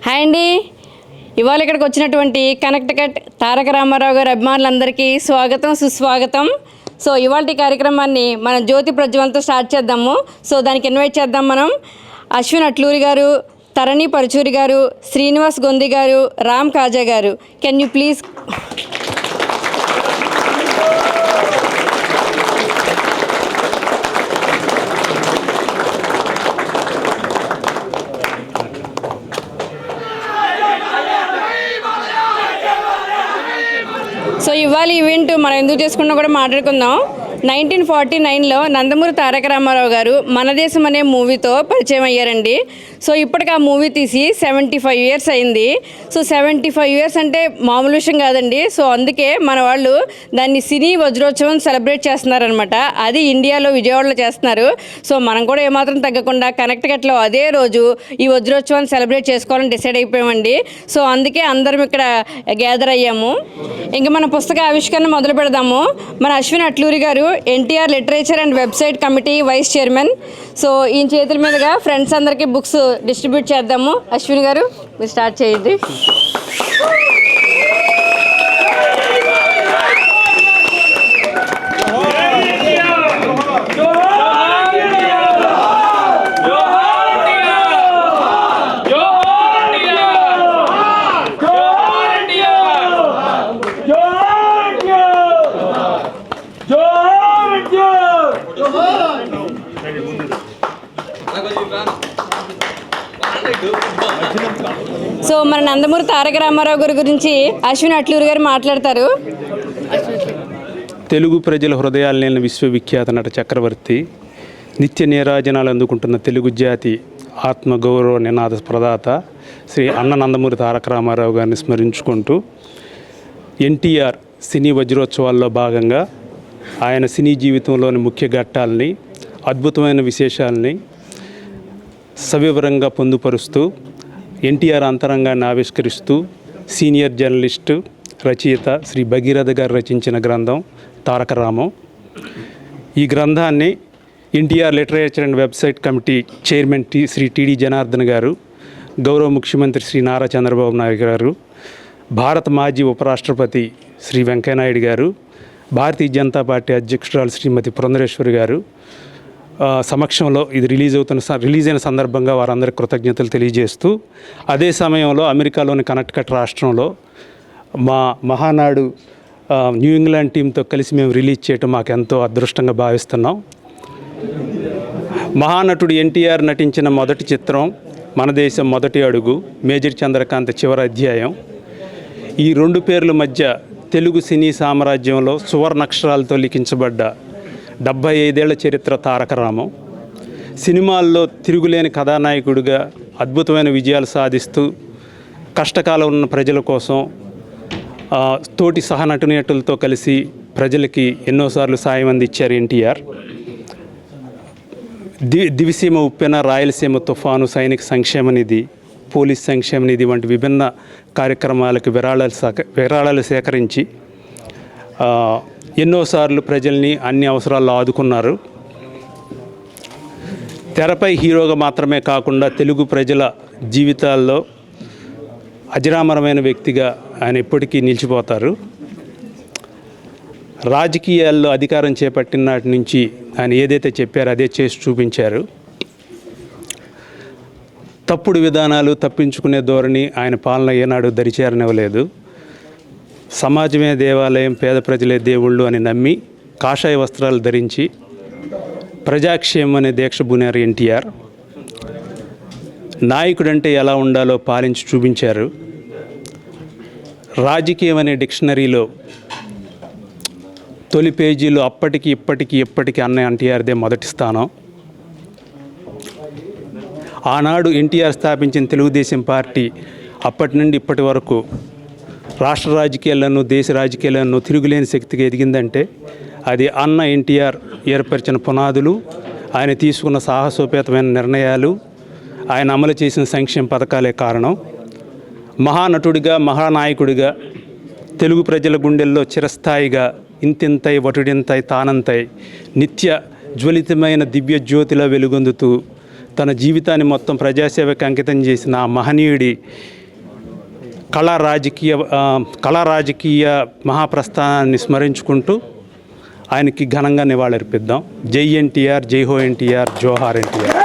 Hi అండి. ఇవాళ ఇక్కడికి వచ్చినటువంటి కనెక్ట్ తారక రామారావు గారి అభిమానులందరికీ స్వాగతం, సుస్వాగతం. సో ఇవాళ కార్యక్రమాన్ని మనం జ్యోతి ప్రజ్వలనతో స్టార్ట్ చేద్దాము. సో దానికి ఇన్వైట్ చేద్దాం మనం అశ్విన్ అట్లూరి గారు, తరణి పరుచూరి గారు, శ్రీనివాస్ గొంది గారు, రామ్ కాజా గారు. Can you please? సో ఇవాళ ఈవెంట్ మనం ఎందుకు చేసుకున్నా కూడా మాట్లాడుకుందాం. 1949లో నందమూరి తారక రామారావు గారు మన దేశం అనే మూవీతో పరిచయం అయ్యారండి. సో ఇప్పటికి ఆ మూవీ తీసి 75 years అయింది. సో 75 years అంటే మామూలు విషయం కాదండి. సో అందుకే మన వాళ్ళు దాన్ని సినీ వజ్రోత్సవం సెలబ్రేట్ చేస్తున్నారనమాట. అది ఇండియాలో విజయవాడలో చేస్తున్నారు. సో మనం కూడా ఏమాత్రం తగ్గకుండా కనెక్టికట్లో అదే రోజు ఈ వజ్రోత్సవాన్ని సెలబ్రేట్ చేసుకోవాలని డిసైడ్ అయిపోయామండి. సో అందుకే అందరం ఇక్కడ గ్యాదర్ అయ్యాము. ఇంకా మన పుస్తక ఆవిష్కరణ మొదలు పెడదాము. మన Ashwin Atluri garu NTR literature and website committee vice chairman. So ఈయన చేతుల మీదుగా ఫ్రెండ్స్ అందరికీ బుక్స్ డిస్ట్రిబ్యూట్ చేద్దాము. అశ్విన్ గారు మీరు స్టార్ట్ చేయండి. సో మన నందమూరి తారక రామారావు గారి గురించి అశ్విన్ అట్లూరి గారు మాట్లాడతారు. తెలుగు ప్రజల హృదయాలనే విశ్వవిఖ్యాత నట చక్రవర్తి, నిత్య నీరాజనాలు అందుకుంటున్న తెలుగు జాతి ఆత్మగౌరవ నినాద ప్రదాత శ్రీ అన్న నందమూరి తారక రామారావు గారిని స్మరించుకుంటూ ఎన్టీఆర్ సినీ వజ్రోత్సవాల్లో భాగంగా ఆయన సినీ జీవితంలోని ముఖ్య ఘట్టాలని, అద్భుతమైన విశేషాలని సవివరంగా పొందుపరుస్తూ ఎన్టీఆర్ అంతరంగాన్ని ఆవిష్కరిస్తూ సీనియర్ జర్నలిస్టు, రచయిత శ్రీ భగీరథ గారు రచించిన గ్రంథం తారక రామం. ఈ గ్రంథాన్ని NTR literature and website committee chairman Shri TD Janardhan garu, గౌరవ ముఖ్యమంత్రి శ్రీ నారా చంద్రబాబు నాయుడు గారు, భారత మాజీ ఉపరాష్ట్రపతి శ్రీ వెంకయ్యనాయుడు గారు, భారతీయ జనతా పార్టీ అధ్యక్షురాలు శ్రీమతి పురంధరేశ్వరి గారు సమక్షంలో ఇది రిలీజ్ అయిన సందర్భంగా వారందరికీ కృతజ్ఞతలు తెలియజేస్తూ, అదే సమయంలో అమెరికాలోని కనెక్టికట్ రాష్ట్రంలో మా మహానాడు న్యూ ఇంగ్లాండ్ టీంతో కలిసి మేము రిలీజ్ చేయటం మాకు ఎంతో అదృష్టంగా భావిస్తున్నాం. మహానటుడు ఎన్టీఆర్ నటించిన మొదటి చిత్రం మన దేశం మొదటి అడుగు, మేజర్ చంద్రకాంత్ చివరి అధ్యాయం. ఈ రెండు పేర్ల మధ్య తెలుగు సినీ సామ్రాజ్యంలో సువర్ణాక్షరాలతో లిఖించబడ్డ 75 ఏళ్ల చరిత్ర తారక రామం. సినిమాల్లో తిరుగులేని కథానాయకుడిగా అద్భుతమైన విజయాలు సాధిస్తూ కష్టకాలం ఉన్న ప్రజల కోసం తోటి సహనటునటులతో కలిసి ప్రజలకి ఎన్నోసార్లు సాయం అందించారు ఎన్టీఆర్. దివిసీమ ఉప్పెన, రాయలసీమ తుఫాను, సైనిక సంక్షేమ నిధి, పోలీస్ సంక్షేమ నిధి వంటి విభిన్న కార్యక్రమాలకు విరాళాలు సేకరించి ఎన్నోసార్లు ప్రజల్ని అన్ని అవసరాల్లో ఆదుకున్నారు. తెరపై హీరోగా మాత్రమే కాకుండా తెలుగు ప్రజల జీవితాల్లో అజరామరమైన వ్యక్తిగా ఆయన ఎప్పటికీ నిలిచిపోతారు. రాజకీయాల్లో అధికారం చేపట్టిన నాటి నుంచి ఆయన ఏదైతే చెప్పారో అదే చేసి చూపించారు. తప్పుడు విధానాలు, తప్పించుకునే ధోరణి ఆయన పాలన ఏనాడు దరిచేరనివ్వలేదు. సమాజమే దేవాలయం, పేద ప్రజలే దేవుళ్ళు అని నమ్మి కాషాయ వస్త్రాలు ధరించి ప్రజాక్షేమం అనే దీక్ష బునారు ఎన్టీఆర్. నాయకుడంటే ఎలా ఉండాలో పాలించి చూపించారు. రాజకీయం అనే డిక్షనరీలో తొలి పేజీలో అప్పటికి ఇప్పటికీ అన్న ఎన్టీఆర్దే మొదటి స్థానం. ఆనాడు ఎన్టీఆర్ స్థాపించిన తెలుగుదేశం పార్టీ అప్పటి నుండి ఇప్పటి వరకు రాష్ట్ర రాజకీయాలను, దేశ రాజకీయాలను తిరుగులేని శక్తిగా ఎదిగిందంటే అది అన్న ఎన్టీఆర్ ఏర్పరిచిన పునాదులు, ఆయన తీసుకున్న సాహసోపేతమైన నిర్ణయాలు, ఆయన అమలు చేసిన సంక్షేమ పథకాలే కారణం. మహానటుడిగా, మహానాయకుడిగా తెలుగు ప్రజల గుండెల్లో చిరస్థాయిగా ఇంతింతై వటుడింతై తానంతై నిత్య జ్వలితమైన దివ్య జ్యోతిలా వెలుగొందుతూ తన జీవితాన్ని మొత్తం ప్రజాసేవకి అంకితం చేసిన ఆ మహనీయుడి కళా రాజకీయ మహాప్రస్థానాన్ని స్మరించుకుంటూ ఆయనకి ఘనంగా నివాళులర్పిద్దాం. జై ఎన్టీఆర్, జై హో ఎన్టీఆర్, జోహార్ ఎన్టీఆర్.